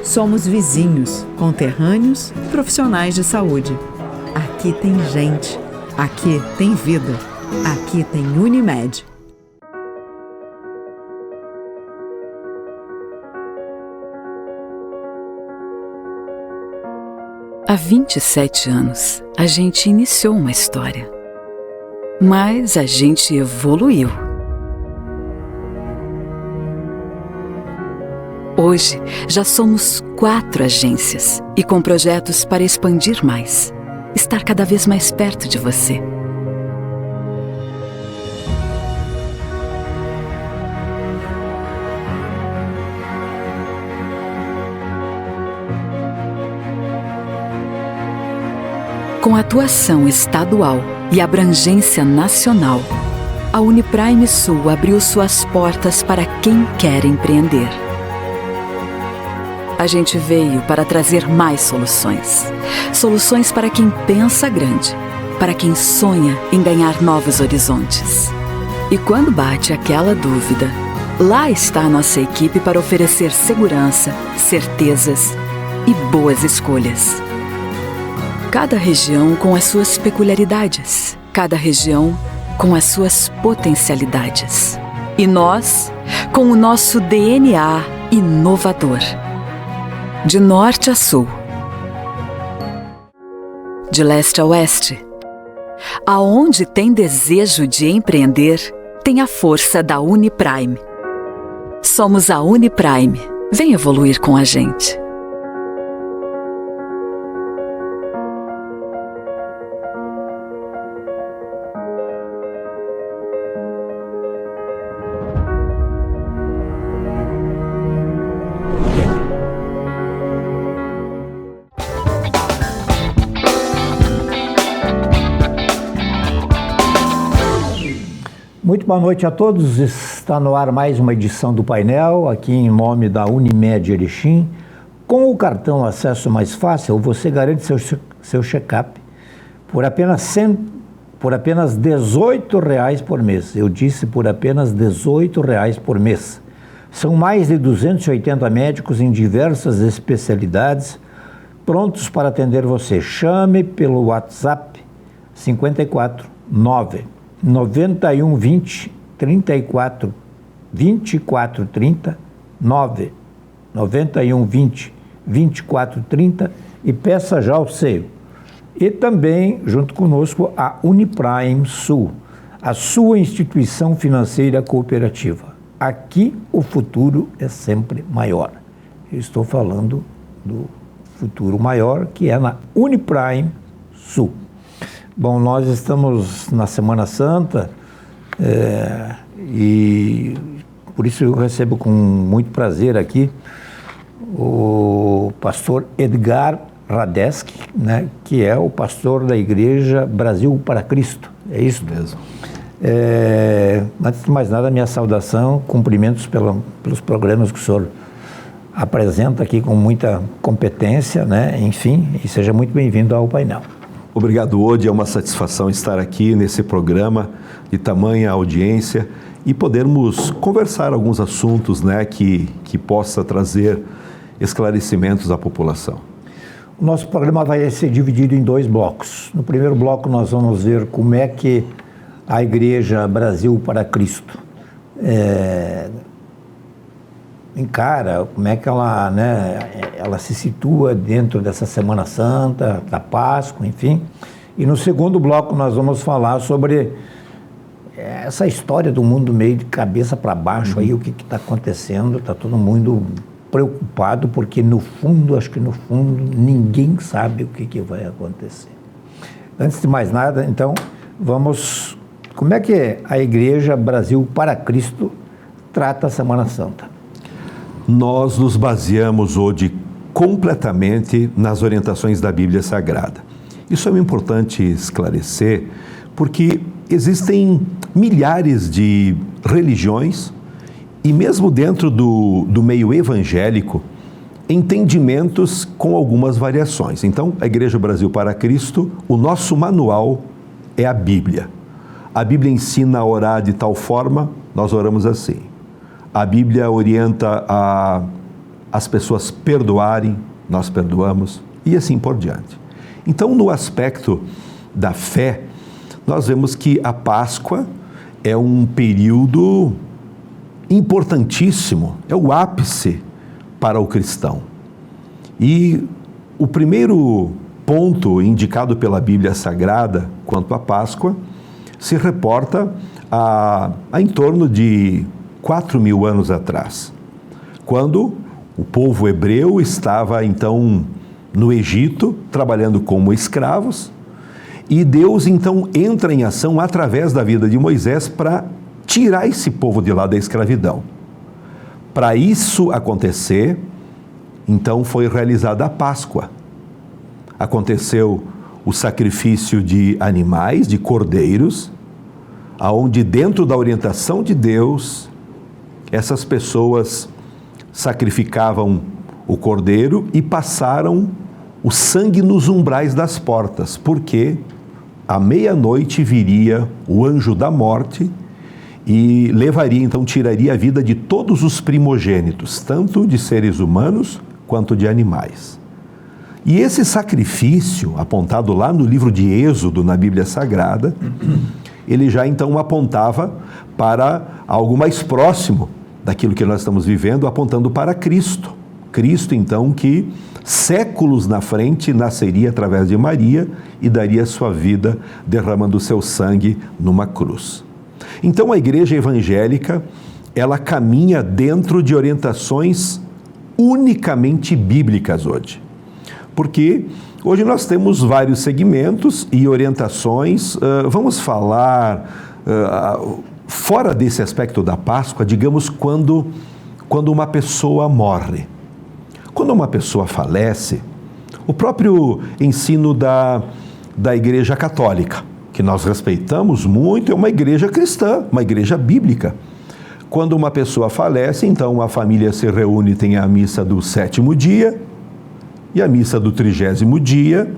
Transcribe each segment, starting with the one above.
Somos vizinhos, conterrâneos, profissionais de saúde. Aqui tem gente. Aqui tem vida. Aqui tem Unimed. Há 27 anos, a gente iniciou uma história. Mas a gente evoluiu. Hoje, já somos 4 agências e com projetos para expandir mais, estar cada vez mais perto de você. Com atuação estadual e abrangência nacional, a Uniprime Sul abriu suas portas para quem quer empreender. A gente veio para trazer mais soluções. Soluções para quem pensa grande, para quem sonha em ganhar novos horizontes. E quando bate aquela dúvida, lá está a nossa equipe para oferecer segurança, certezas e boas escolhas. Cada região com as suas peculiaridades, cada região com as suas potencialidades. E nós, com o nosso DNA inovador. De norte a sul, de leste a oeste, aonde tem desejo de empreender, tem a força da Uniprime. Somos a Uniprime. Vem evoluir com a gente. Muito boa noite a todos, está no ar mais uma edição do painel, aqui em nome da Unimed Erechim. Com o cartão Acesso Mais Fácil, você garante seu check-up por apenas R$18 por mês. Eu disse por apenas R$18 por mês. São mais de 280 médicos em diversas especialidades, prontos para atender você. Chame pelo WhatsApp 54 9 91 20 34 24 30 9 91 20 24 30 e peça já o seu. E também, junto conosco, a Uniprime Sul, a sua instituição financeira cooperativa. Aqui o futuro é sempre maior. Eu estou falando do futuro maior, que é na Uniprime Sul. Bom, nós estamos na Semana Santa e por isso eu recebo com muito prazer aqui o pastor Edgar Radeski, né, que é o pastor da Igreja Brasil para Cristo. É isso mesmo. Antes de mais nada, minha saudação, cumprimentos pelos programas que o senhor apresenta aqui com muita competência, né, enfim, e seja muito bem-vindo ao painel. Obrigado, Odi. É uma satisfação estar aqui nesse programa de tamanha audiência e podermos conversar alguns assuntos, né, que possa trazer esclarecimentos à população. O nosso programa vai ser dividido em 2 blocos. No primeiro bloco nós vamos ver como é que a Igreja Brasil para Cristo encara, como é que ela, né, ela se situa dentro dessa Semana Santa, da Páscoa, enfim. E no segundo bloco nós vamos falar sobre essa história do mundo meio de cabeça para baixo, aí o que está acontecendo, está todo mundo preocupado, porque no fundo, acho que no fundo, ninguém sabe o que vai acontecer. Antes de mais nada, então, como é que a Igreja Brasil para Cristo trata a Semana Santa? Nós nos baseamos hoje completamente nas orientações da Bíblia Sagrada. Isso é importante esclarecer, porque existem milhares de religiões e mesmo dentro do meio evangélico, entendimentos com algumas variações. Então, a Igreja Brasil para Cristo, o nosso manual é a Bíblia. A Bíblia ensina a orar de tal forma, nós oramos assim. A Bíblia orienta a as pessoas perdoarem, nós perdoamos, e assim por diante. Então, no aspecto da fé, nós vemos que a Páscoa é um período importantíssimo, é o ápice para o cristão. E o primeiro ponto indicado pela Bíblia Sagrada quanto à Páscoa se reporta a em torno de 4.000 anos atrás, quando o povo hebreu estava então no Egito, trabalhando como escravos, e Deus então entra em ação através da vida de Moisés para tirar esse povo de lá da escravidão. Para isso acontecer, então foi realizada a Páscoa. Aconteceu o sacrifício de animais, de cordeiros, aonde dentro da orientação de Deus, essas pessoas sacrificavam o cordeiro e passaram o sangue nos umbrais das portas, porque à meia-noite viria o anjo da morte e levaria, então tiraria a vida de todos os primogênitos, tanto de seres humanos quanto de animais. E esse sacrifício, apontado lá no livro de Êxodo, na Bíblia Sagrada, ele já então apontava para algo mais próximo daquilo que nós estamos vivendo, apontando para Cristo. Cristo, então, que séculos na frente nasceria através de Maria e daria sua vida derramando seu sangue numa cruz. Então, a igreja evangélica, ela caminha dentro de orientações unicamente bíblicas hoje. Porque hoje nós temos vários segmentos e orientações. Vamos falar fora desse aspecto da Páscoa, digamos, quando uma pessoa morre. Quando uma pessoa falece, o próprio ensino da Igreja Católica, que nós respeitamos muito, é uma igreja cristã, uma igreja bíblica. Quando uma pessoa falece, então a família se reúne, tem a missa do 7º dia e a missa do 30º dia.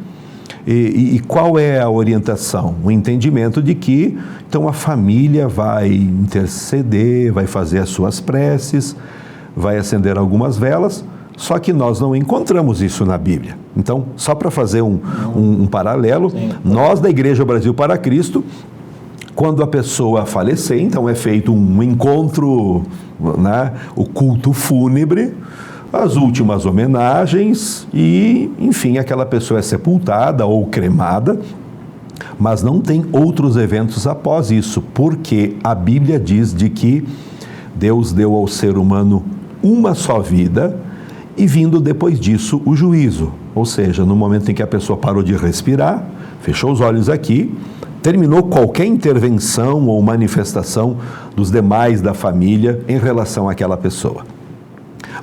E qual é a orientação? O entendimento de que, então, a família vai interceder, vai fazer as suas preces, vai acender algumas velas, só que nós não encontramos isso na Bíblia. Então, só para fazer um paralelo, nós da Igreja Brasil para Cristo, quando a pessoa falecer, então é feito um encontro, né, o culto fúnebre, as últimas homenagens e, enfim, aquela pessoa é sepultada ou cremada, mas não tem outros eventos após isso, porque a Bíblia diz de que Deus deu ao ser humano uma só vida e vindo depois disso o juízo, ou seja, no momento em que a pessoa parou de respirar, fechou os olhos aqui, terminou qualquer intervenção ou manifestação dos demais da família em relação àquela pessoa.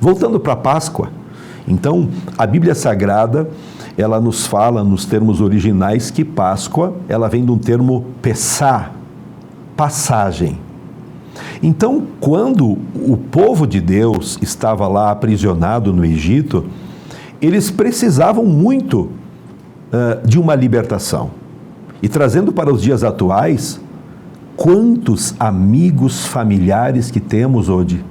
Voltando para a Páscoa, então, a Bíblia Sagrada, ela nos fala, nos termos originais, que Páscoa, ela vem de um termo pessá, passagem. Então, quando o povo de Deus estava lá aprisionado no Egito, eles precisavam muito de uma libertação. E trazendo para os dias atuais, quantos amigos familiares que temos hoje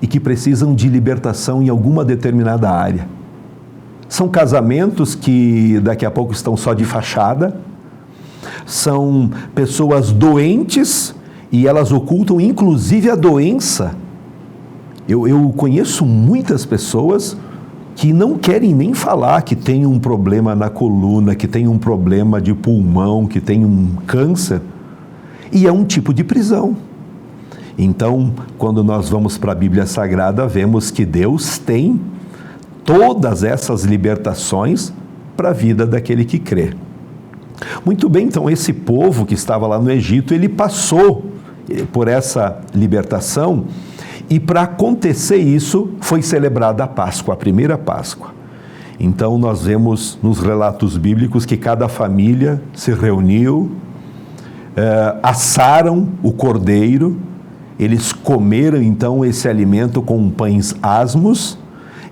e que precisam de libertação em alguma determinada área. São casamentos que daqui a pouco estão só de fachada, são pessoas doentes e elas ocultam inclusive a doença. Eu conheço muitas pessoas que não querem nem falar que tem um problema na coluna, que tem um problema de pulmão, que tem um câncer, e é um tipo de prisão. Então, quando nós vamos para a Bíblia Sagrada, vemos que Deus tem todas essas libertações para a vida daquele que crê. Muito bem, então esse povo que estava lá no Egito, ele passou por essa libertação e para acontecer isso foi celebrada a Páscoa, a primeira Páscoa. Então nós vemos nos relatos bíblicos que cada família se reuniu, assaram o cordeiro, eles comeram então esse alimento com pães asmos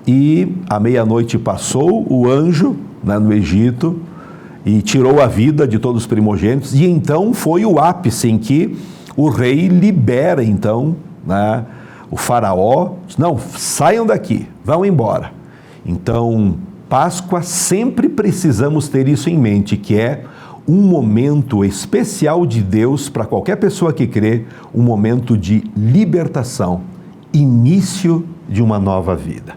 e à meia-noite passou o anjo, né, no Egito e tirou a vida de todos os primogênitos e então foi o ápice em que o rei libera então, né, O faraó disse, não, saiam daqui, vão embora. Então, Páscoa, sempre precisamos ter isso em mente, que é um momento especial de Deus para qualquer pessoa que crê, um momento de libertação, início de uma nova vida.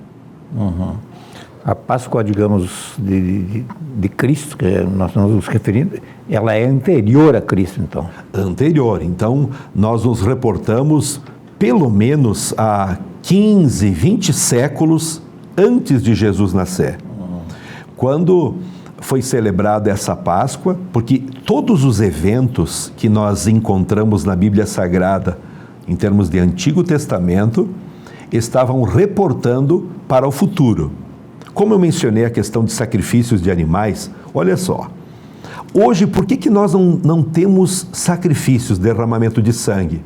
A Páscoa, digamos, de Cristo, que nós estamos nos referindo, ela é anterior a Cristo, então. Anterior. Então, nós nos reportamos pelo menos a 15, 20 séculos antes de Jesus nascer. Quando foi celebrada essa Páscoa, porque todos os eventos que nós encontramos na Bíblia Sagrada, em termos de Antigo Testamento, estavam reportando para o futuro. Como eu mencionei a questão de sacrifícios de animais, olha só. Hoje, por que nós não temos sacrifícios, derramamento de sangue?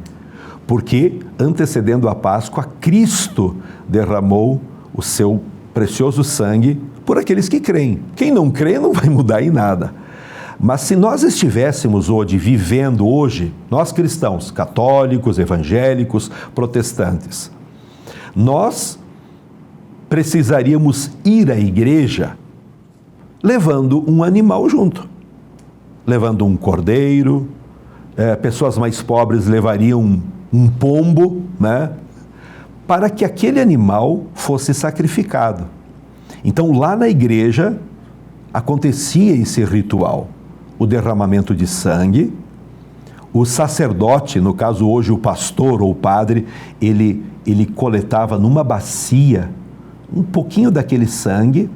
Porque, antecedendo a Páscoa, Cristo derramou o seu precioso sangue por aqueles que creem. Quem não crê não vai mudar em nada. Mas se nós estivéssemos hoje, vivendo hoje, nós cristãos, católicos, evangélicos, protestantes, nós precisaríamos ir à igreja levando um animal junto. Levando um cordeiro, pessoas mais pobres levariam um pombo, né? Para que aquele animal fosse sacrificado. Então, lá na igreja, acontecia esse ritual, o derramamento de sangue. O sacerdote, no caso hoje o pastor ou o padre, ele coletava numa bacia um pouquinho daquele sangue,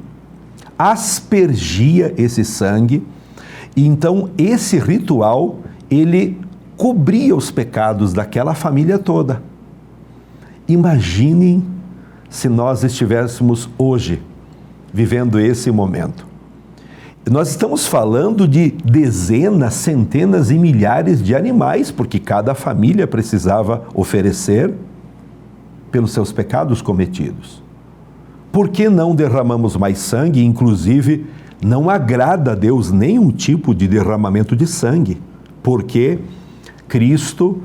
aspergia esse sangue, e então esse ritual, ele cobria os pecados daquela família toda. Imaginem se nós estivéssemos hoje vivendo esse momento. Nós estamos falando de dezenas, centenas e milhares de animais, porque cada família precisava oferecer pelos seus pecados cometidos. Por que não derramamos mais sangue? Inclusive, não agrada a Deus nenhum tipo de derramamento de sangue, porque Cristo,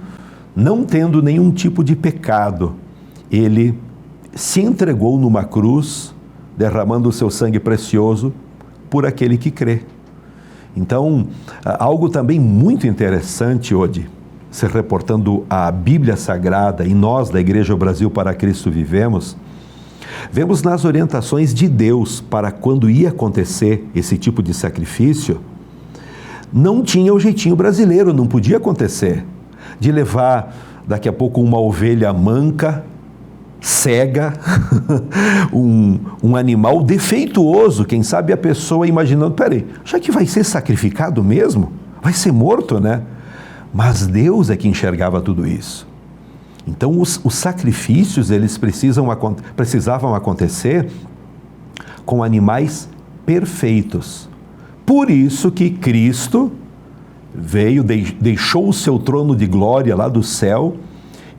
não tendo nenhum tipo de pecado, ele se entregou numa cruz, derramando o seu sangue precioso por aquele que crê. Então, algo também muito interessante hoje, se reportando à Bíblia Sagrada, e nós da Igreja Brasil para Cristo vivemos, vemos nas orientações de Deus para quando ia acontecer esse tipo de sacrifício, não tinha o jeitinho brasileiro, não podia acontecer, de levar daqui a pouco uma ovelha manca, cega, um animal defeituoso, quem sabe a pessoa imaginando, peraí, já que vai ser sacrificado mesmo? Vai ser morto, né? Mas Deus é que enxergava tudo isso. Então os sacrifícios, eles precisavam acontecer com animais perfeitos. Por isso que Cristo veio, deixou o seu trono de glória lá do céu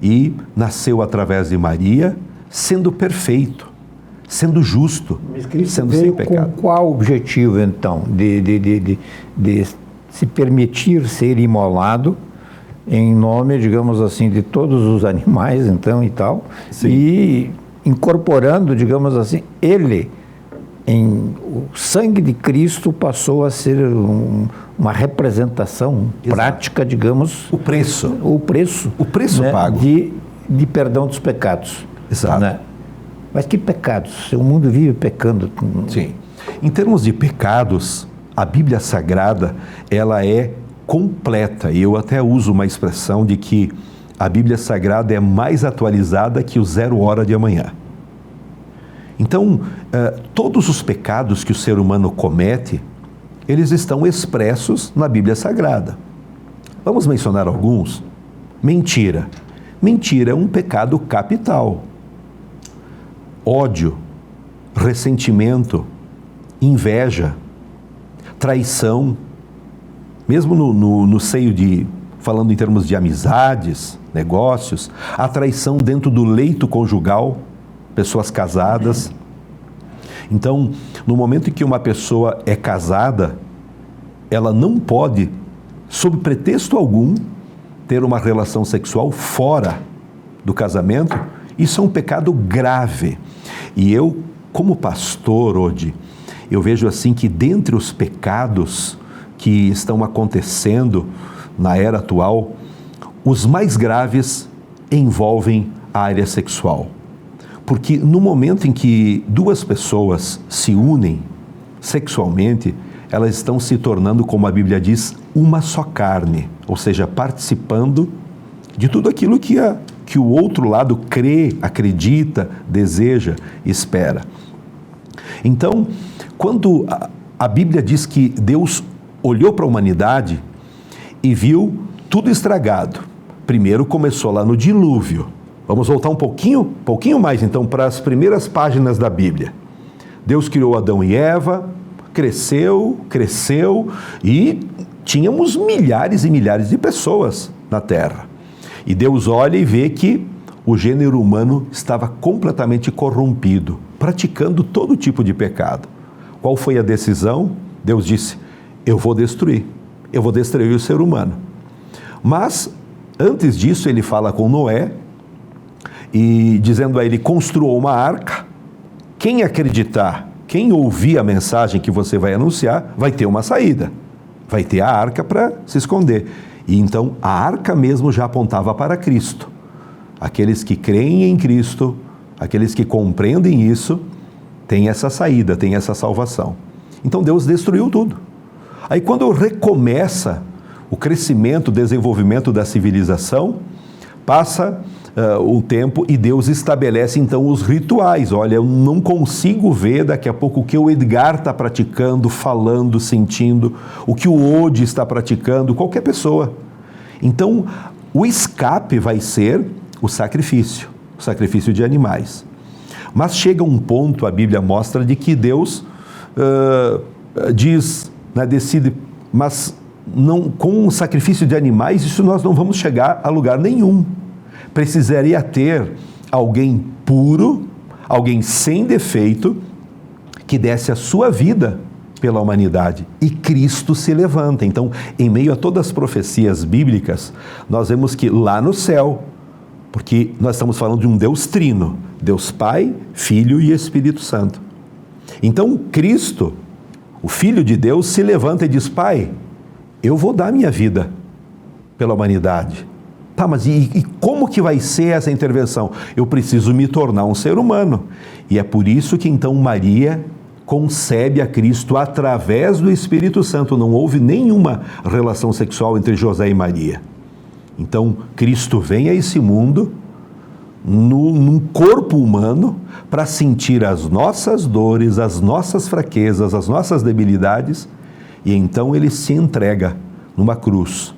e nasceu através de Maria, sendo perfeito, sendo justo, sendo sem pecado. Com qual objetivo, então, de se permitir ser imolado em nome, digamos assim, de todos os animais, então, e tal, sim, e incorporando, digamos assim, o sangue de Cristo passou a ser uma representação prática, digamos... O preço. O preço, né, pago. De perdão dos pecados. Exato. Né? Mas que pecados? O mundo vive pecando. Sim. Em termos de pecados, a Bíblia Sagrada, ela é completa. E eu até uso uma expressão de que a Bíblia Sagrada é mais atualizada que o 0 hora de amanhã. Então, todos os pecados que o ser humano comete, eles estão expressos na Bíblia Sagrada. Vamos mencionar alguns? Mentira. Mentira é um pecado capital. Ódio, ressentimento, inveja, traição, mesmo no seio falando em termos de amizades, negócios, a traição dentro do leito conjugal, pessoas casadas. Então, no momento em que uma pessoa é casada, ela não pode, sob pretexto algum, ter uma relação sexual fora do casamento Isso é um pecado grave. E eu, como pastor, hoje, eu vejo assim que dentre os pecados que estão acontecendo na era atual, os mais graves envolvem a área sexual. Porque no momento em que duas pessoas se unem sexualmente, elas estão se tornando, como a Bíblia diz, uma só carne, ou seja, participando de tudo aquilo que o outro lado crê, acredita, deseja, espera. Então, quando a Bíblia diz que Deus olhou para a humanidade e viu tudo estragado, primeiro começou lá no dilúvio. Vamos voltar um pouquinho mais então para as primeiras páginas da Bíblia. Deus criou Adão e Eva, cresceu e tínhamos milhares e milhares de pessoas na Terra. E Deus olha e vê que o gênero humano estava completamente corrompido, praticando todo tipo de pecado. Qual foi a decisão? Deus disse, eu vou destruir o ser humano. Mas, antes disso, ele fala com Noé, e dizendo a ele, construa uma arca, quem acreditar, quem ouvir a mensagem que você vai anunciar, vai ter uma saída, vai ter a arca para se esconder. E então a arca mesmo já apontava para Cristo. Aqueles que creem em Cristo, aqueles que compreendem isso, têm essa saída, têm essa salvação. Então Deus destruiu tudo. Aí quando recomeça o crescimento, o desenvolvimento da civilização, passa o tempo e Deus estabelece então os rituais. Olha, eu não consigo ver daqui a pouco o que o Edgar está praticando, falando, sentindo, o que o Odi está praticando, qualquer pessoa. Então, o escape vai ser o sacrifício de animais. Mas chega um ponto, a Bíblia mostra, de que Deus decide, mas não, com o sacrifício de animais, isso nós não vamos chegar a lugar nenhum. Precisaria ter alguém puro, alguém sem defeito, que desse a sua vida pela humanidade. E Cristo se levanta. Então, em meio a todas as profecias bíblicas, nós vemos que lá no céu, porque nós estamos falando de um Deus trino, Deus Pai, Filho e Espírito Santo. Então, Cristo, o Filho de Deus, se levanta e diz, Pai, eu vou dar minha vida pela humanidade. Tá, mas e como que vai ser essa intervenção? Eu preciso me tornar um ser humano. E é por isso que então Maria concebe a Cristo através do Espírito Santo. Não houve nenhuma relação sexual entre José e Maria. Então Cristo vem a esse mundo num corpo humano para sentir as nossas dores, as nossas fraquezas, as nossas debilidades, e então ele se entrega numa cruz,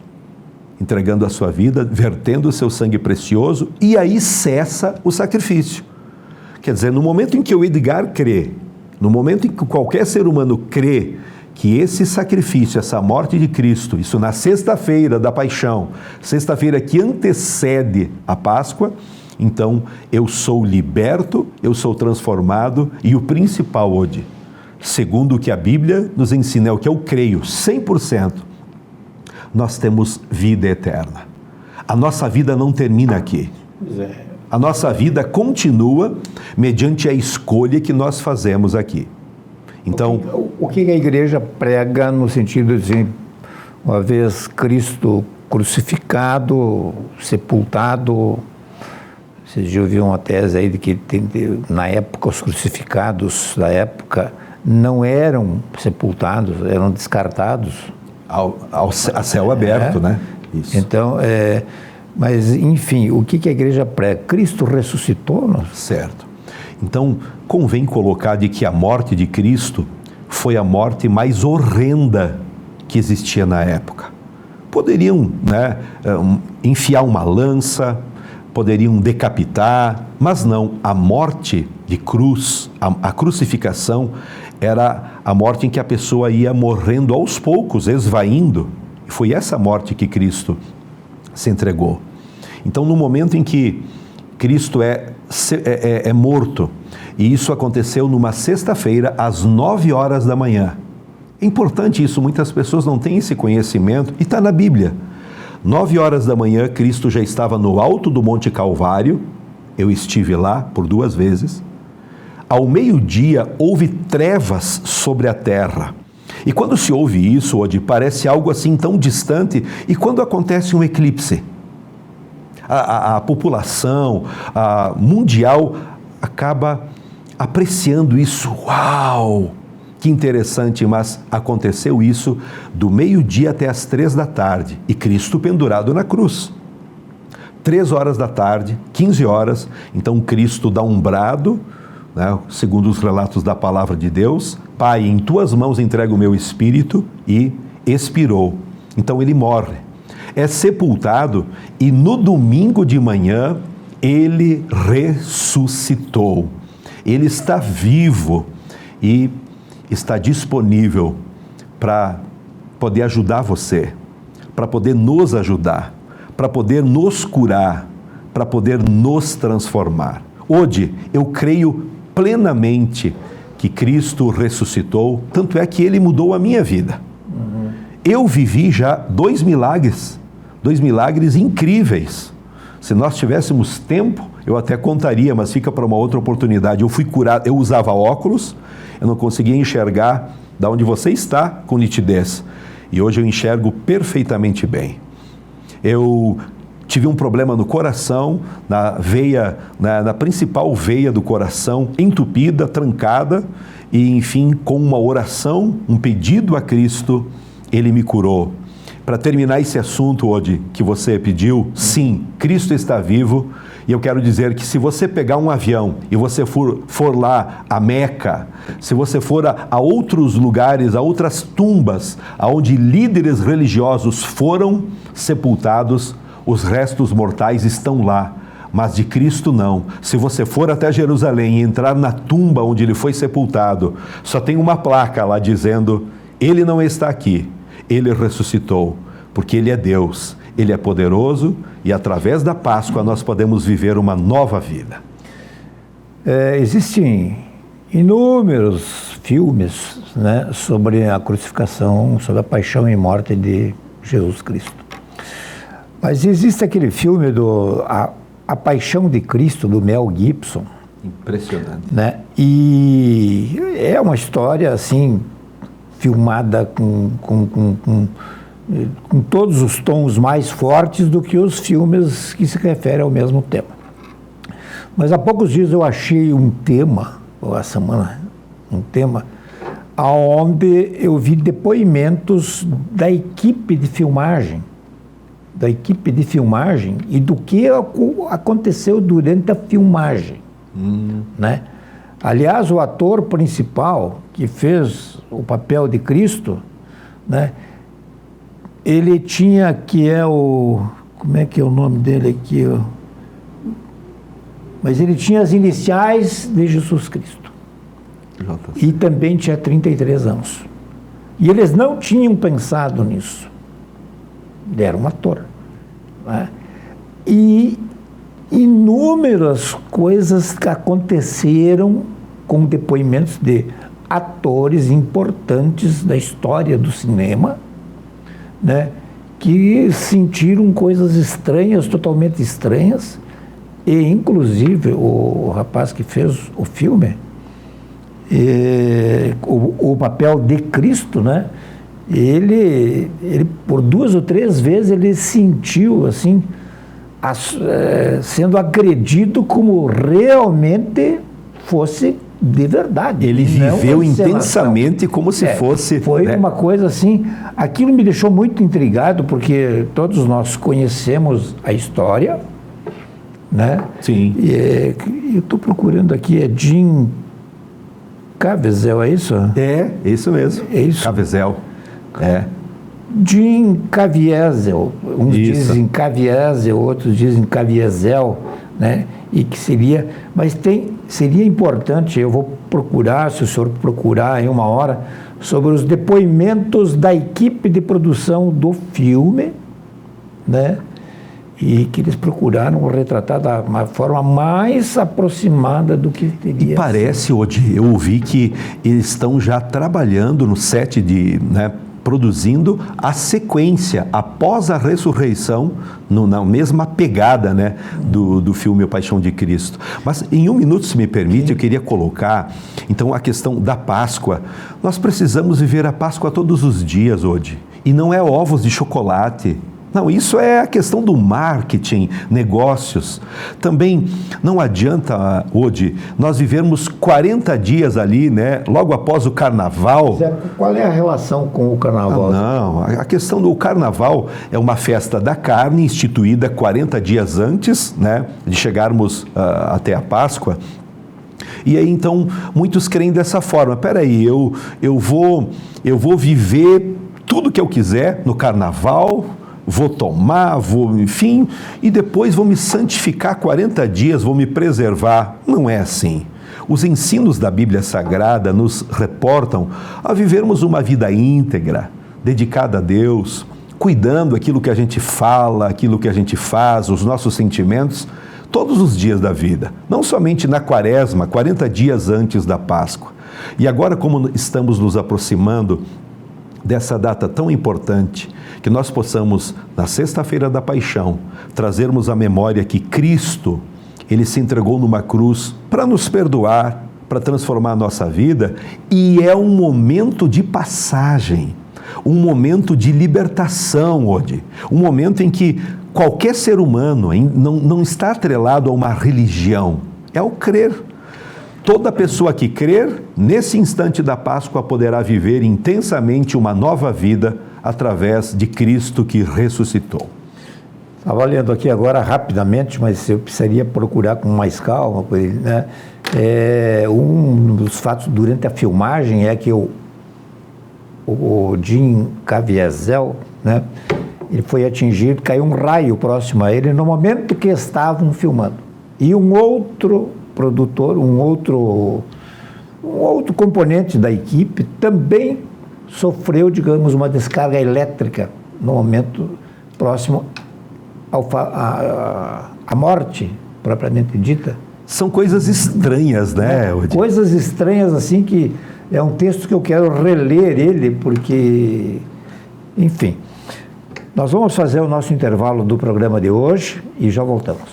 entregando a sua vida, vertendo o seu sangue precioso, e aí cessa o sacrifício. Quer dizer, no momento em que o Edgar crê, no momento em que qualquer ser humano crê que esse sacrifício, essa morte de Cristo, isso na sexta-feira da paixão, sexta-feira que antecede a Páscoa, então eu sou liberto, eu sou transformado, e o principal hoje, segundo o que a Bíblia nos ensina, é o que eu creio, 100%, nós temos vida eterna. A nossa vida não termina aqui. A nossa vida continua mediante a escolha que nós fazemos aqui. Então, o que a igreja prega no sentido de, uma vez Cristo crucificado, sepultado, vocês já ouviram uma tese aí de que na época os crucificados da época não eram sepultados, eram descartados. A céu aberto, né? Isso. Então, mas enfim, o que a igreja prega? Cristo ressuscitou? Certo. Então, convém colocar de que a morte de Cristo foi a morte mais horrenda que existia na época. Poderiam, enfiar uma lança, poderiam decapitar, mas não, a morte de cruz, a crucificação, era a morte em que a pessoa ia morrendo aos poucos, esvaindo. Foi essa morte que Cristo se entregou. Então, no momento em que Cristo é morto, e isso aconteceu numa sexta-feira, às 9h da manhã. É importante isso, muitas pessoas não têm esse conhecimento, e está na Bíblia. 9h da manhã, Cristo já estava no alto do Monte Calvário, eu estive lá por 2 vezes. Ao meio-dia houve trevas sobre a terra. E quando se ouve isso, Odi, parece algo assim tão distante. E quando acontece um eclipse? A população mundial acaba apreciando isso. Uau! Que interessante, mas aconteceu isso do meio-dia até as 3 da tarde. E Cristo pendurado na cruz. 3 horas da tarde, 15 horas, então Cristo dá um brado, né, segundo os relatos da palavra de Deus: Pai, em tuas mãos entrego o meu espírito, e expirou. Então ele morre, é sepultado, e no domingo de manhã ele ressuscitou. Ele está vivo e está disponível para poder ajudar você, para poder nos ajudar, para poder nos curar, para poder nos transformar. Hoje, eu creio plenamente que Cristo ressuscitou, tanto é que Ele mudou a minha vida. Eu vivi já 2 milagres incríveis. Se nós tivéssemos tempo, eu até contaria, mas fica para uma outra oportunidade. Eu fui curado, eu usava óculos, eu não conseguia enxergar da onde você está com nitidez. E hoje eu enxergo perfeitamente bem. Eu tive um problema no coração, na veia, na principal veia do coração, entupida, trancada, e enfim, com uma oração, um pedido a Cristo, Ele me curou. Para terminar esse assunto, Odi, que você pediu, sim, Cristo está vivo, e eu quero dizer que se você pegar um avião e você for lá a Meca, se você for a outros lugares, a outras tumbas, onde líderes religiosos foram sepultados, os restos mortais estão lá, mas de Cristo não. Se você for até Jerusalém e entrar na tumba onde ele foi sepultado, só tem uma placa lá dizendo: Ele não está aqui, Ele ressuscitou, porque Ele é Deus, Ele é poderoso, e através da Páscoa nós podemos viver uma nova vida. Existem inúmeros filmes, né, sobre a crucificação, sobre a paixão e morte de Jesus Cristo. Mas existe aquele filme A Paixão de Cristo, do Mel Gibson. Impressionante. Né? E é uma história assim, filmada com todos os tons mais fortes do que os filmes que se referem ao mesmo tema. Mas há poucos dias eu achei um tema, onde eu vi depoimentos da equipe de filmagem, e do que aconteceu durante a filmagem. Né? Aliás, o ator principal que fez o papel de Cristo, né, ele tinha, como é que é o nome dele aqui? Mas ele tinha as iniciais de Jesus Cristo. E também tinha 33 anos. E eles não tinham pensado nisso. Ele era um ator. Né? E inúmeras coisas que aconteceram com depoimentos de atores importantes da história do cinema, né, que sentiram coisas estranhas, totalmente estranhas, e inclusive o rapaz que fez o filme, o papel de Cristo, né, ele por 2 ou 3 vezes ele sentiu assim, sendo agredido como realmente fosse de verdade. Ele viveu intensamente como se fosse... Foi, né, uma coisa assim, aquilo me deixou muito intrigado, porque todos nós conhecemos a história, né? Sim. E eu estou procurando aqui, é Jim Caviezel, é isso? É, isso mesmo. É isso? Caviezel, é. Jim Caviezel, uns dizem Caviezel, outros dizem Caviezel, né? E que seria, mas seria importante, eu vou procurar, se o senhor procurar em uma hora, sobre os depoimentos da equipe de produção do filme, né? E que eles procuraram retratar da uma forma mais aproximada do que teria. E parece, hoje, eu ouvi que eles estão já trabalhando no set de, né, produzindo a sequência após a ressurreição, na mesma pegada, né, do filme A Paixão de Cristo. Mas em 1 minuto, se me permite, eu queria colocar então a questão da Páscoa. Nós precisamos viver a Páscoa todos os dias hoje, e não é ovos de chocolate. Não, isso é a questão do marketing, negócios. Também não adianta, hoje, nós vivermos 40 dias ali, né, logo após o Carnaval. Qual é a relação com o Carnaval? Não, a questão do Carnaval é uma festa da carne instituída 40 dias antes, né, de chegarmos até a Páscoa. E aí, então, muitos creem dessa forma. Peraí, eu vou viver tudo que eu quiser no Carnaval, vou tomar, enfim, e depois vou me santificar 40 dias, vou me preservar. Não é assim. Os ensinos da Bíblia Sagrada nos reportam a vivermos uma vida íntegra, dedicada a Deus, cuidando aquilo que a gente fala, aquilo que a gente faz, os nossos sentimentos, todos os dias da vida. Não somente na Quaresma, 40 dias antes da Páscoa. E agora, como estamos nos aproximando dessa data tão importante, que nós possamos, na Sexta-feira da Paixão, trazermos à memória que Cristo, Ele se entregou numa cruz para nos perdoar, para transformar a nossa vida, e é um momento de passagem, um momento de libertação hoje, um momento em que qualquer ser humano não está atrelado a uma religião, é o crer. Toda pessoa que crer, nesse instante da Páscoa, poderá viver intensamente uma nova vida através de Cristo que ressuscitou. Estava lendo aqui agora rapidamente, mas eu precisaria procurar com mais calma, né? Um dos fatos durante a filmagem é que o Jim Caviezel, né, ele foi atingido, caiu um raio próximo a ele no momento que estavam filmando. E um outro produtor, um outro componente da equipe também sofreu, digamos, uma descarga elétrica no momento próximo à morte, propriamente dita. São coisas estranhas, né? Coisas estranhas, assim, que é um texto que eu quero reler ele, porque, enfim. Nós vamos fazer o nosso intervalo do programa de hoje e já voltamos.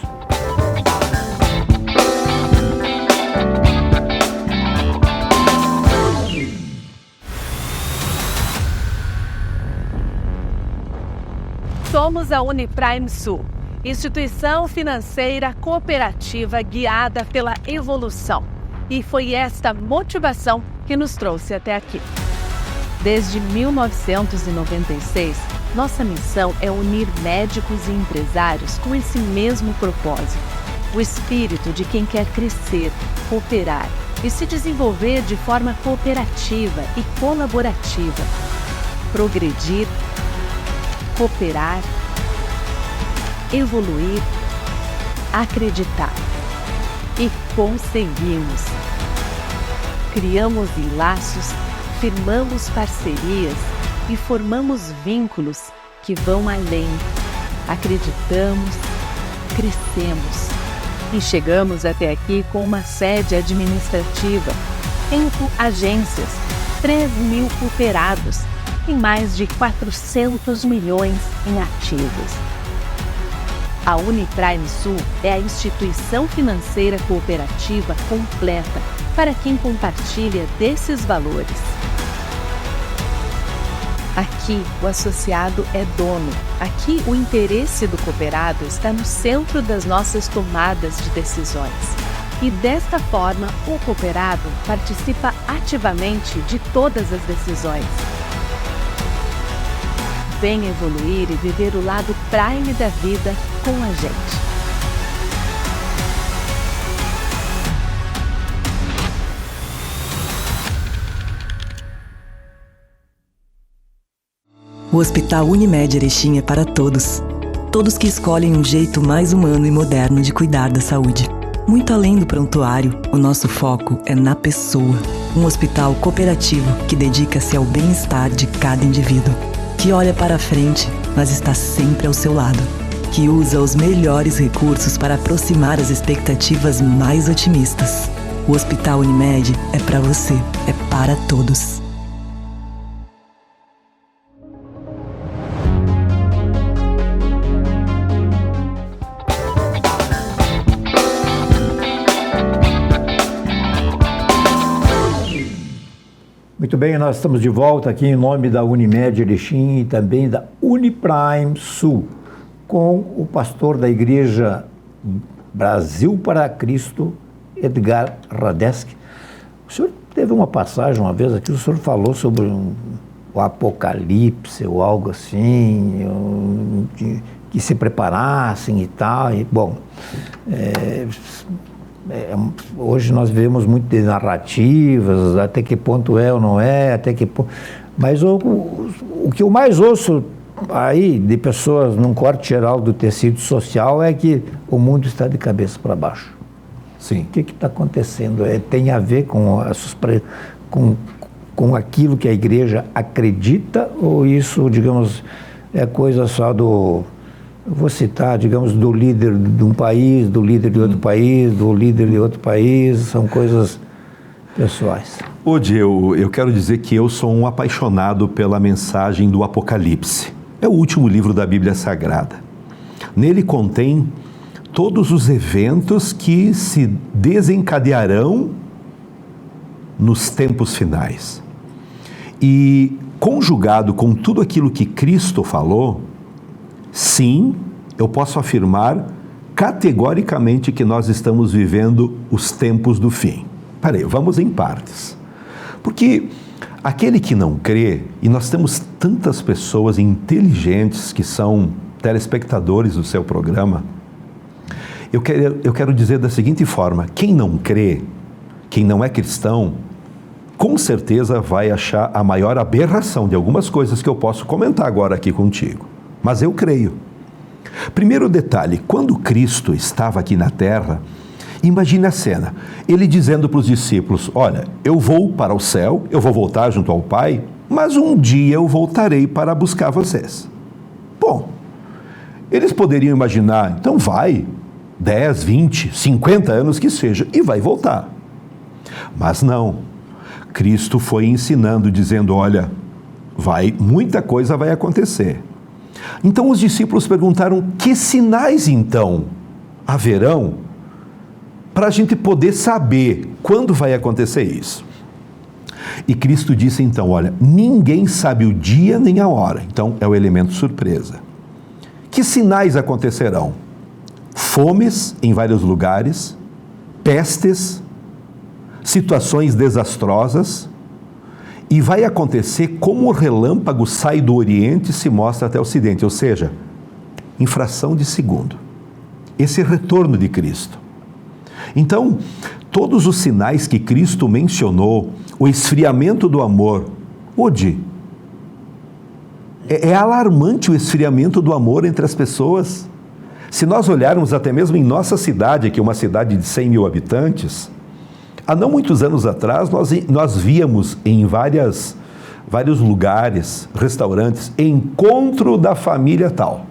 Somos a Uniprime Sul, instituição financeira cooperativa guiada pela evolução. E foi esta motivação que nos trouxe até aqui. Desde 1996, nossa missão é unir médicos e empresários com esse mesmo propósito. O espírito de quem quer crescer, cooperar e se desenvolver de forma cooperativa e colaborativa. Progredir, cooperar, evoluir, acreditar. E conseguimos. Criamos laços, firmamos parcerias e formamos vínculos que vão além. Acreditamos, crescemos e chegamos até aqui com uma sede administrativa, 5 agências, 3.000 cooperados e mais de 400 milhões em ativos. A Uniprime Sul é a instituição financeira cooperativa completa para quem compartilha desses valores. Aqui, o associado é dono. Aqui, o interesse do cooperado está no centro das nossas tomadas de decisões. E desta forma, o cooperado participa ativamente de todas as decisões. Vem evoluir e viver o lado prime da vida com a gente. O Hospital Unimed Erechim é para todos. Todos que escolhem um jeito mais humano e moderno de cuidar da saúde. Muito além do prontuário, o nosso foco é na pessoa. Um hospital cooperativo que dedica-se ao bem-estar de cada indivíduo. Que olha para a frente, mas está sempre ao seu lado. Que usa os melhores recursos para aproximar as expectativas mais otimistas. O Hospital Unimed é para você, é para todos. Muito bem, nós estamos de volta aqui em nome da Unimed Erechim e também da Uniprime Sul, com o pastor da Igreja Brasil para Cristo, Edgar Radetzky. O senhor teve uma passagem uma vez aqui, o senhor falou sobre o Apocalipse ou algo assim, que se preparassem e tal. E, bom, hoje nós vemos muito de narrativas, até que ponto é ou não é, até que ponto... Mas o que eu mais ouço aí de pessoas num corte geral do tecido social é que o mundo está de cabeça para baixo. Sim. O que está acontecendo? Tem a ver com aquilo que a igreja acredita, ou isso, digamos, é coisa só do... Vou citar, digamos, do líder de um país, do líder de outro país, do líder de outro país, são coisas pessoais. Hoje eu quero dizer que eu sou um apaixonado pela mensagem do Apocalipse. É o último livro da Bíblia Sagrada. Nele contém todos os eventos que se desencadearão nos tempos finais. E conjugado com tudo aquilo que Cristo falou, sim, eu posso afirmar categoricamente que nós estamos vivendo os tempos do fim. Peraí, vamos em partes. Porque aquele que não crê, e nós temos tantas pessoas inteligentes que são telespectadores do seu programa, eu quero dizer da seguinte forma: quem não crê, quem não é cristão, com certeza vai achar a maior aberração de algumas coisas que eu posso comentar agora aqui contigo. Mas eu creio. Primeiro detalhe, quando Cristo estava aqui na terra, imagine a cena, ele dizendo para os discípulos: olha, eu vou para o céu, eu vou voltar junto ao Pai, mas um dia eu voltarei para buscar vocês. Bom, eles poderiam imaginar, então vai, 10, 20, 50 anos que seja, e vai voltar. Mas não, Cristo foi ensinando, dizendo: olha, muita coisa vai acontecer. Então os discípulos perguntaram: que sinais então haverão para a gente poder saber quando vai acontecer isso? E Cristo disse então: olha, ninguém sabe o dia nem a hora. Então é o elemento surpresa. Que sinais acontecerão? Fomes em vários lugares, pestes, situações desastrosas, e vai acontecer como o relâmpago sai do Oriente e se mostra até o Ocidente, ou seja, em fração de segundo. Esse é o retorno de Cristo. Então, todos os sinais que Cristo mencionou, o esfriamento do amor, hoje, é alarmante o esfriamento do amor entre as pessoas. Se nós olharmos até mesmo em nossa cidade, que é uma cidade de 100 mil habitantes, há não muitos anos atrás, nós víamos em vários lugares, restaurantes, encontro da família tal.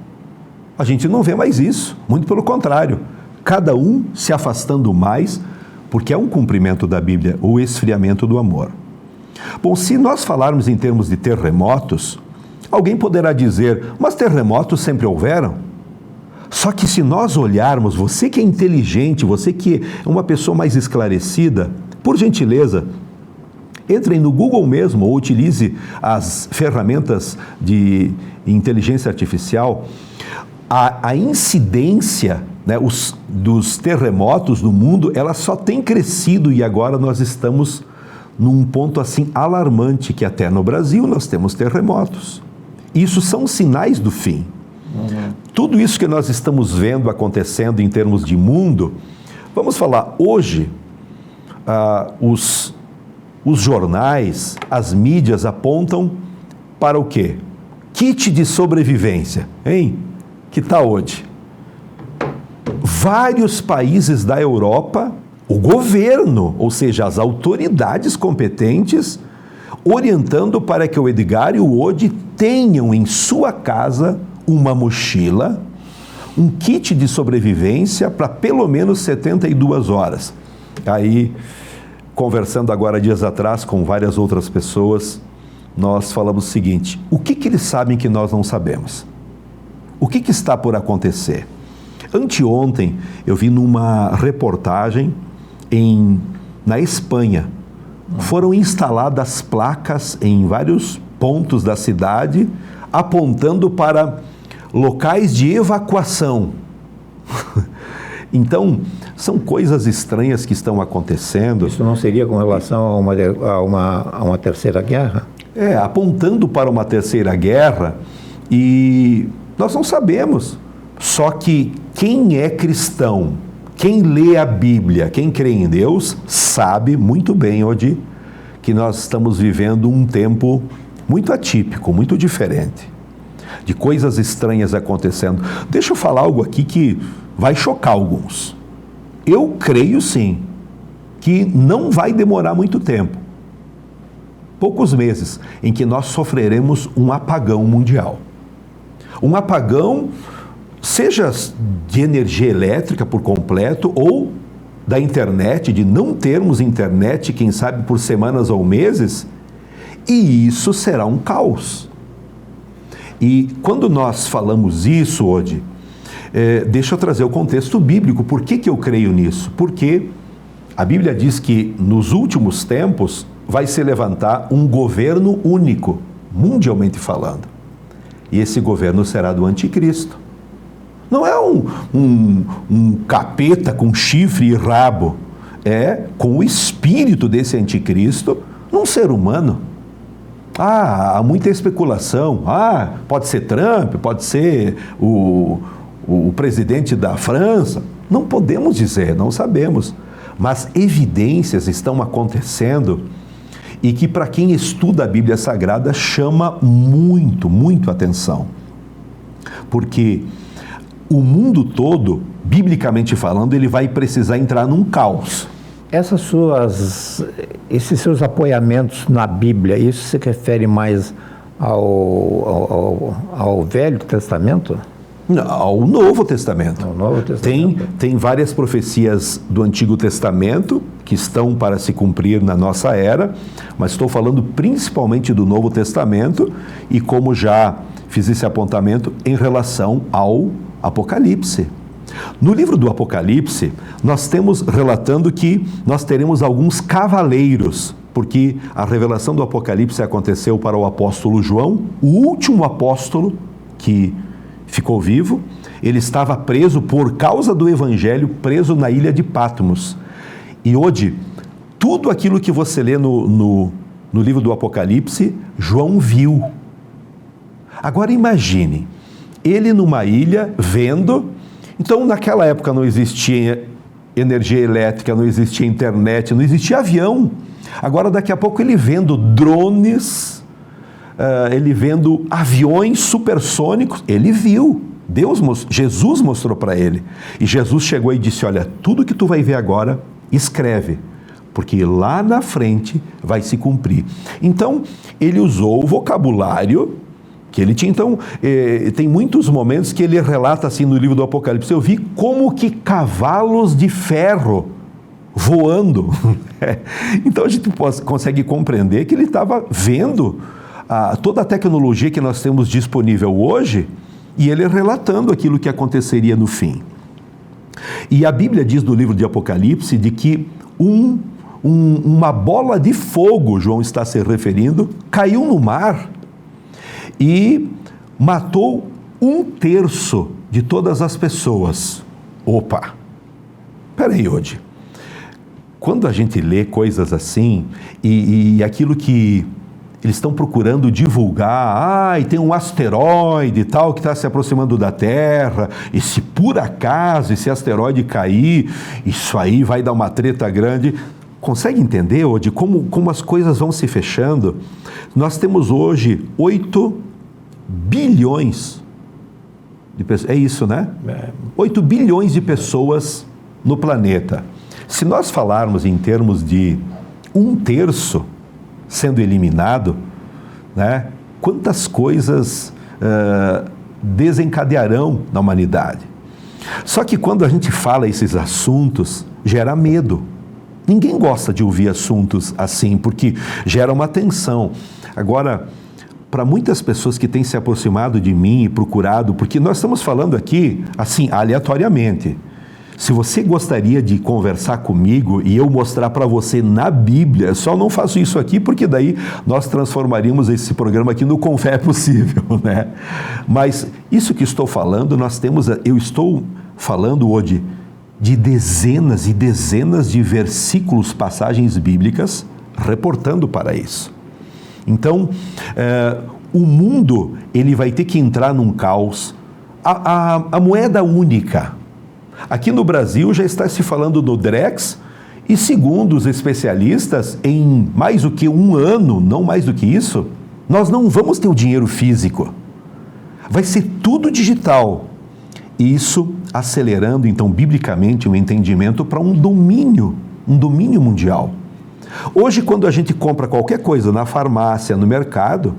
A gente não vê mais isso, muito pelo contrário. Cada um se afastando mais, porque é um cumprimento da Bíblia, o esfriamento do amor. Bom, se nós falarmos em termos de terremotos, alguém poderá dizer: mas terremotos sempre houveram? Só que se nós olharmos, você que é inteligente, você que é uma pessoa mais esclarecida, por gentileza, entrem no Google mesmo ou utilize as ferramentas de inteligência artificial. A incidência, né, dos terremotos no mundo, ela só tem crescido, e agora nós estamos num ponto assim alarmante, que até no Brasil nós temos terremotos. Isso são sinais do fim. Tudo isso que nós estamos vendo acontecendo em termos de mundo, vamos falar, hoje, os jornais, as mídias apontam para o quê? Kit de sobrevivência, hein? Que tal hoje? Vários países da Europa, o governo, ou seja, as autoridades competentes, orientando para que o Edgar e o Odi tenham em sua casa uma mochila, um kit de sobrevivência para pelo menos 72 horas. Aí, conversando agora dias atrás com várias outras pessoas, nós falamos o seguinte: o que eles sabem que nós não sabemos? O que está por acontecer? Anteontem, eu vi numa reportagem na Espanha, foram instaladas placas em vários pontos da cidade, apontando para locais de evacuação. Então, são coisas estranhas que estão acontecendo. Isso não seria com relação a uma terceira guerra? Apontando para uma terceira guerra, e nós não sabemos. Só que quem é cristão, quem lê a Bíblia, quem crê em Deus, sabe muito bem, Odi, que nós estamos vivendo um tempo muito atípico, muito diferente, de coisas estranhas acontecendo. Deixa eu falar algo aqui que vai chocar alguns. Eu creio sim, que não vai demorar muito tempo, poucos meses, em que nós sofreremos um apagão mundial. Um apagão, seja de energia elétrica por completo ou da internet, de não termos internet, quem sabe por semanas ou meses, e isso será um caos. E quando nós falamos isso hoje, deixa eu trazer o contexto bíblico. Por que eu creio nisso? Porque a Bíblia diz que nos últimos tempos vai se levantar um governo único, mundialmente falando. E esse governo será do anticristo. Não é um capeta com chifre e rabo. É com o espírito desse anticristo num ser humano. Há muita especulação. Pode ser Trump, pode ser o presidente da França. Não podemos dizer, não sabemos. Mas evidências estão acontecendo e que, para quem estuda a Bíblia Sagrada, chama muito, muito atenção. Porque o mundo todo, biblicamente falando, ele vai precisar entrar num caos. Esses seus apoiamentos na Bíblia, isso se refere mais ao Velho Testamento? Ao Novo Testamento. Ao Novo Testamento. Tem várias profecias do Antigo Testamento que estão para se cumprir na nossa era, mas estou falando principalmente do Novo Testamento e, como já fiz esse apontamento, em relação ao Apocalipse. No livro do Apocalipse, nós temos relatando que nós teremos alguns cavaleiros, porque a revelação do Apocalipse aconteceu para o apóstolo João, o último apóstolo que ficou vivo. Ele estava preso por causa do evangelho, preso na ilha de Patmos. E hoje, tudo aquilo que você lê no livro do Apocalipse, João viu. Agora imagine, ele numa ilha, vendo. Então, naquela época não existia energia elétrica, não existia internet, não existia avião. Agora, daqui a pouco, ele vendo drones, ele vendo aviões supersônicos, ele viu. Jesus mostrou para ele. E Jesus chegou e disse: olha, tudo que tu vai ver agora, escreve, porque lá na frente vai se cumprir. Então, ele usou o vocabulário que ele tinha. Então, tem muitos momentos que ele relata assim no livro do Apocalipse: eu vi como que cavalos de ferro voando. Então, a gente consegue compreender que ele estava vendo toda a tecnologia que nós temos disponível hoje, e ele relatando aquilo que aconteceria no fim. E a Bíblia diz no livro de Apocalipse de que uma bola de fogo, João está se referindo, caiu no mar e matou 1/3 de todas as pessoas. Opa! Peraí, hoje. Quando a gente lê coisas assim, e aquilo que eles estão procurando divulgar, e tem um asteroide e tal que está se aproximando da Terra, e se por acaso esse asteroide cair, isso aí vai dar uma treta grande. Consegue entender, de como as coisas vão se fechando? Nós temos hoje 8 bilhões de pessoas, é isso, né? 8 bilhões de pessoas no planeta. Se nós falarmos em termos de 1/3 sendo eliminado, né? Quantas coisas desencadearão na humanidade? Só que quando a gente fala esses assuntos, gera medo. Ninguém gosta de ouvir assuntos assim, porque gera uma tensão. Agora, para muitas pessoas que têm se aproximado de mim e procurado, porque nós estamos falando aqui, assim, aleatoriamente. Se você gostaria de conversar comigo e eu mostrar para você na Bíblia, só não faço isso aqui porque daí nós transformaríamos esse programa aqui no Com Fé é Possível, né? Mas isso que estou falando, eu estou falando hoje de dezenas e dezenas de versículos, passagens bíblicas, reportando para isso. Então, o mundo, ele vai ter que entrar num caos. A moeda única. Aqui no Brasil já está se falando do Drex e, segundo os especialistas, em mais do que um ano, não mais do que isso, nós não vamos ter o dinheiro físico. Vai ser tudo digital. Isso acelerando, então, biblicamente, o entendimento para um domínio mundial. Hoje, quando a gente compra qualquer coisa na farmácia, no mercado,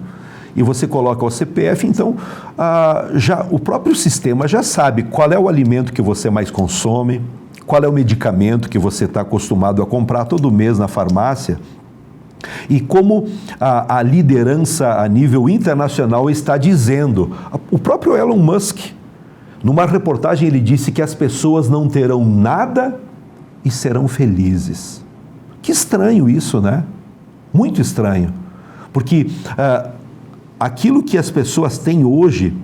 e você coloca o CPF, então o próprio sistema já sabe qual é o alimento que você mais consome, qual é o medicamento que você está acostumado a comprar todo mês na farmácia, e como a liderança a nível internacional está dizendo. O próprio Elon Musk, numa reportagem, ele disse que as pessoas não terão nada e serão felizes. Que estranho isso, né? Muito estranho. Porque aquilo que as pessoas têm hoje,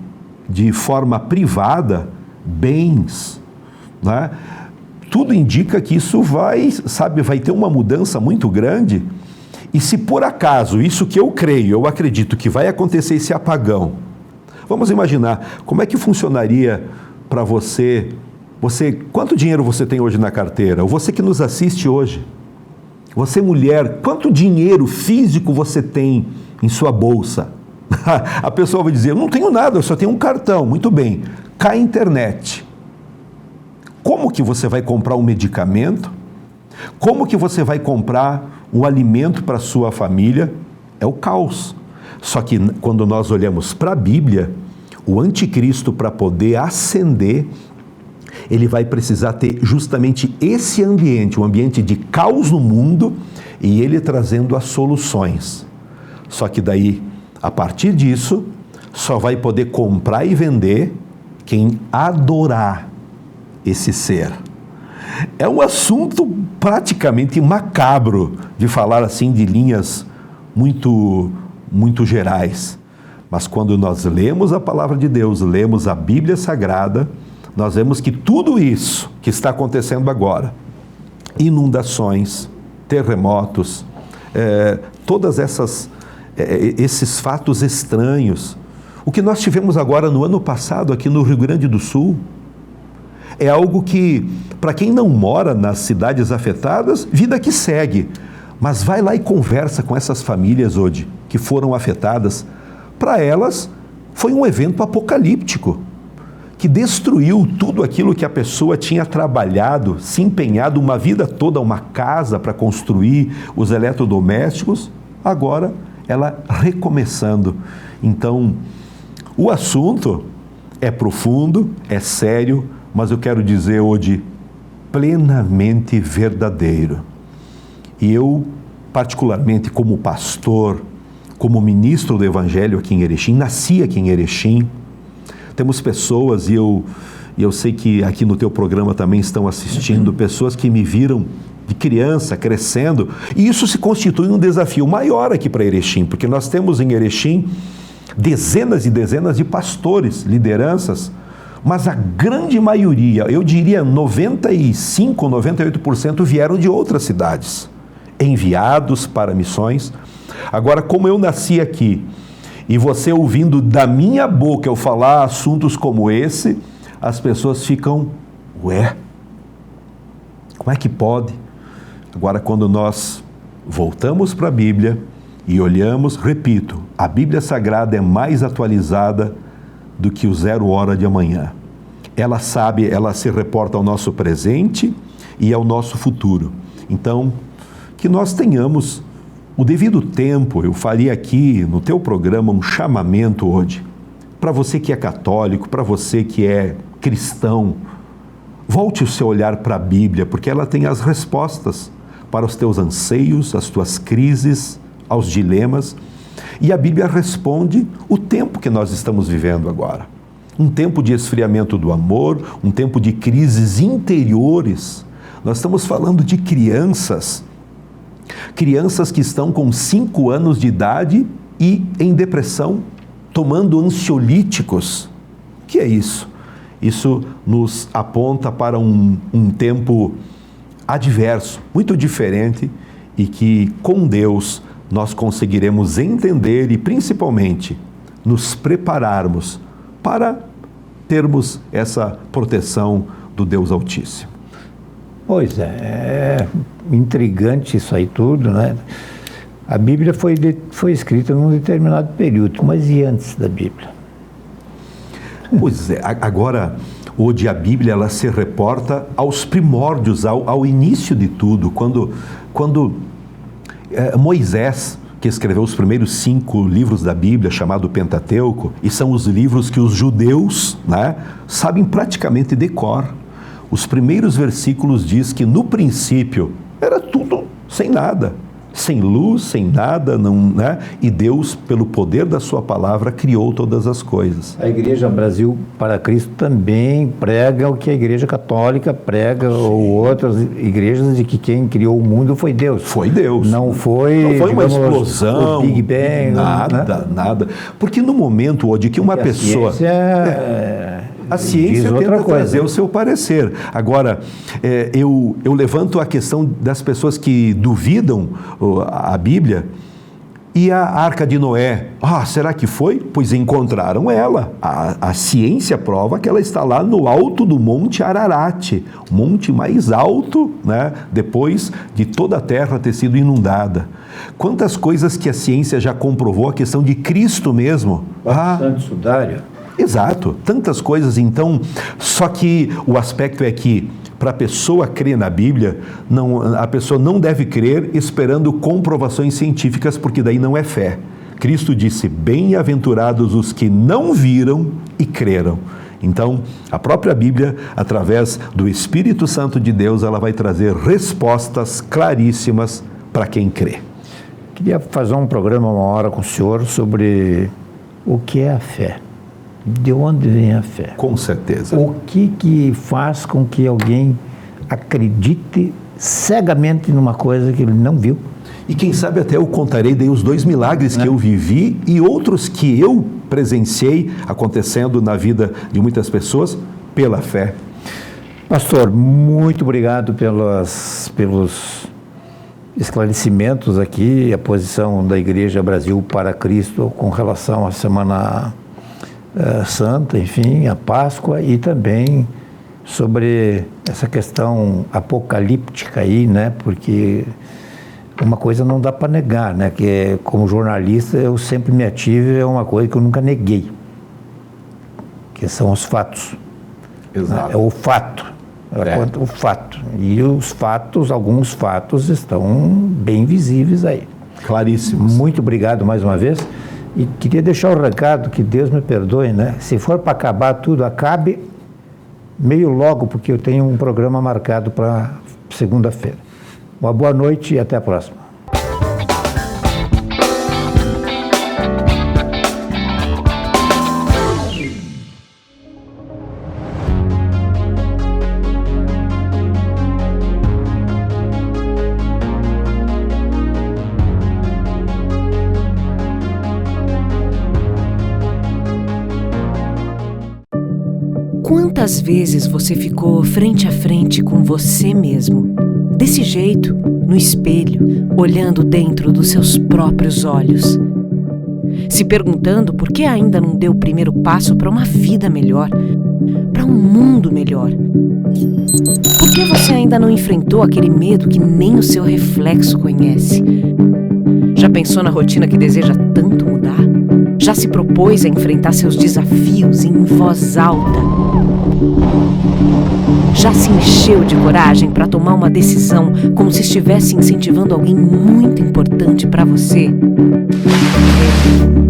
de forma privada, bens, né? Tudo indica que isso vai ter uma mudança muito grande. E se por acaso, isso que eu creio, eu acredito que vai acontecer esse apagão, vamos imaginar, como é que funcionaria para você, quanto dinheiro você tem hoje na carteira? Ou você que nos assiste hoje, você mulher, quanto dinheiro físico você tem em sua bolsa? A pessoa vai dizer, eu não tenho nada, eu só tenho um cartão. Muito bem, cai a internet. Como que você vai comprar um medicamento? Como que você vai comprar um alimento para a sua família? É o caos. Só que quando nós olhamos para a Bíblia, o anticristo, para poder ascender, ele vai precisar ter justamente esse ambiente, um ambiente de caos no mundo, e ele trazendo as soluções. Só que daí, a partir disso, só vai poder comprar e vender quem adorar esse ser. É um assunto praticamente macabro de falar assim de linhas muito gerais. Mas quando nós lemos a palavra de Deus, lemos a Bíblia Sagrada, nós vemos que tudo isso que está acontecendo agora, inundações, terremotos, todas esses fatos estranhos, o que nós tivemos agora no ano passado aqui no Rio Grande do Sul, é algo que, para quem não mora nas cidades afetadas, vida que segue. Mas vai lá e conversa com essas famílias hoje que foram afetadas. Para elas, foi um evento apocalíptico, que destruiu tudo aquilo que a pessoa tinha trabalhado, se empenhado uma vida toda, uma casa para construir, os eletrodomésticos, agora ela recomeçando. Então, o assunto é profundo, é sério, mas eu quero dizer hoje, plenamente verdadeiro. E eu, particularmente como pastor, como ministro do Evangelho aqui em Erechim, nasci aqui em Erechim, temos pessoas, e eu sei que aqui no teu programa também estão assistindo, pessoas que me viram de criança, crescendo, e isso se constitui um desafio maior aqui para Erechim, porque nós temos em Erechim dezenas e dezenas de pastores, lideranças, mas a grande maioria, eu diria 95%, 98% vieram de outras cidades, enviados para missões. Agora, como eu nasci aqui, e você ouvindo da minha boca eu falar assuntos como esse, as pessoas ficam, ué, como é que pode? Agora, quando nós voltamos para a Bíblia e olhamos, repito, a Bíblia Sagrada é mais atualizada do que o 0 hora de amanhã. Ela sabe, ela se reporta ao nosso presente e ao nosso futuro. Então, que nós tenhamos o devido tempo. Eu faria aqui no teu programa um chamamento hoje, para você que é católico, para você que é cristão, volte o seu olhar para a Bíblia, porque ela tem as respostas para os teus anseios, as tuas crises, aos dilemas, e a Bíblia responde o tempo que nós estamos vivendo agora. um tempo de esfriamento do amor, um tempo de crises interiores. Nós estamos falando de crianças que estão com 5 anos de idade e em depressão, tomando ansiolíticos. O que é isso? Isso nos aponta para um tempo adverso, muito diferente, e que com Deus nós conseguiremos entender e principalmente nos prepararmos para termos essa proteção do Deus Altíssimo. Pois é intrigante isso aí tudo, né? A Bíblia foi escrita num determinado período, mas e antes da Bíblia? Pois é, agora, hoje a Bíblia ela se reporta aos primórdios, ao início de tudo, quando Moisés, que escreveu os primeiros 5 livros da Bíblia, chamado Pentateuco, e são os livros que os judeus, né, sabem praticamente de cor. Os primeiros versículos diz que no princípio era tudo sem nada, sem luz, sem nada, não, né? E Deus, pelo poder da sua palavra, criou todas as coisas. A Igreja Brasil para Cristo também prega o que a Igreja Católica prega, ou outras igrejas, de que quem criou o mundo foi Deus. Foi Deus. Não foi uma explosão. O Big Bang. Nada. Porque no momento onde que uma pessoa... A ciência tenta trazer o seu parecer. Agora, eu levanto a questão das pessoas que duvidam a Bíblia. E a Arca de Noé? Será que foi? Pois encontraram ela. A ciência prova que ela está lá no alto do Monte Ararat, o monte mais alto, né, depois de toda a terra ter sido inundada. Quantas coisas que a ciência já comprovou, a questão de Cristo mesmo. Santo Sudário. Exato, tantas coisas. Então, só que o aspecto é que para a pessoa crer na Bíblia, a pessoa não deve crer esperando comprovações científicas, porque daí não é fé. Cristo disse, bem-aventurados os que não viram e creram. Então, a própria Bíblia, através do Espírito Santo de Deus, ela vai trazer respostas claríssimas para quem crê. Queria fazer um programa uma hora com o senhor sobre o que é a fé. De onde vem a fé? Com certeza. O que faz com que alguém acredite cegamente numa coisa que ele não viu? E quem sabe até eu contarei daí os 2 milagres que eu vivi e outros que eu presenciei acontecendo na vida de muitas pessoas pela fé. Pastor, muito obrigado pelos esclarecimentos aqui, a posição da Igreja Brasil para Cristo com relação à Semana Santa, enfim, a Páscoa, e também sobre essa questão apocalíptica aí, né? Porque uma coisa não dá para negar, né? Que como jornalista eu sempre me ative a uma coisa que eu nunca neguei, que são os fatos. Exato. É o fato. O fato. E os fatos, alguns fatos estão bem visíveis aí. Claríssimos. Muito obrigado mais uma vez. E queria deixar o recado, que Deus me perdoe, né? Se for para acabar tudo, acabe meio logo, porque eu tenho um programa marcado para segunda-feira. Uma boa noite e até a próxima. Quantas vezes você ficou frente a frente com você mesmo, desse jeito, no espelho, olhando dentro dos seus próprios olhos, se perguntando por que ainda não deu o primeiro passo para uma vida melhor, para um mundo melhor? Por que você ainda não enfrentou aquele medo que nem o seu reflexo conhece? Já pensou na rotina que deseja tanto mudar? Já se propôs a enfrentar seus desafios em voz alta? Já se encheu de coragem para tomar uma decisão como se estivesse incentivando alguém muito importante para você?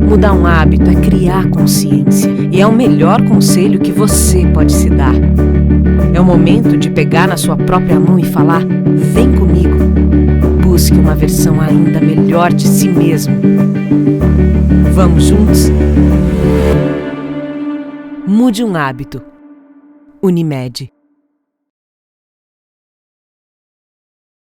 Mudar um hábito é criar consciência e é o melhor conselho que você pode se dar. É o momento de pegar na sua própria mão e falar: vem comigo. Busque uma versão ainda melhor de si mesmo. Vamos juntos? Mude um hábito. Unimed.